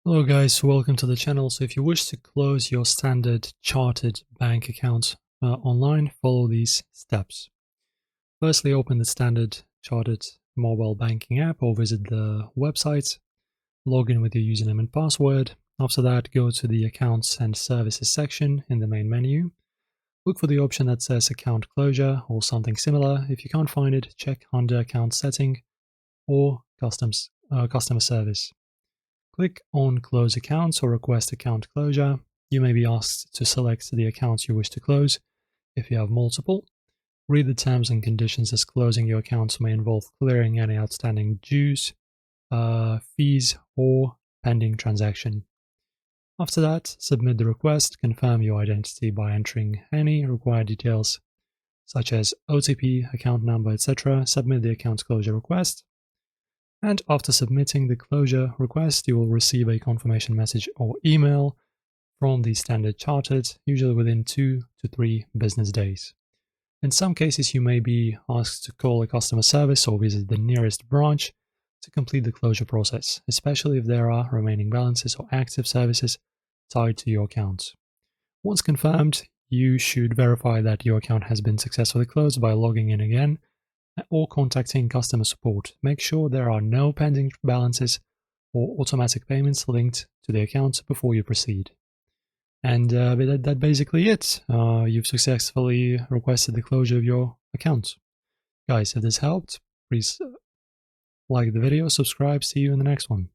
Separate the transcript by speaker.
Speaker 1: Hello guys, welcome to the channel. So if you wish to close your standard chartered bank account online, follow these steps. Firstly, open the standard chartered mobile banking app or visit the website. Log in with your username and password. After that, go to the Accounts and Services section in the main menu. Look for the option that says Account Closure or something similar. If you can't find it, check under Account Setting or Customer Service. Click on Close Accounts or Request Account Closure. You may be asked to select the accounts you wish to close if you have multiple. Read the terms and conditions, as closing your accounts may involve clearing any outstanding dues, fees, or pending transaction. After that, submit the request. Confirm your identity by entering any required details such as OTP, account number, etc. Submit the account closure request. And after submitting the closure request, you will receive a confirmation message or email from the Standard Chartered, usually within 2 to 3 business days. In some cases, you may be asked to call a customer service or visit the nearest branch to complete the closure process, especially if there are remaining balances or active services tied to your account. Once confirmed, you should verify that your account has been successfully closed by logging in again or contacting customer support. Make sure there are no pending balances or automatic payments linked to the account before you proceed. And that's basically it. You've successfully requested the closure of your account. Guys, if this helped, please like the video, subscribe, see you in the next one.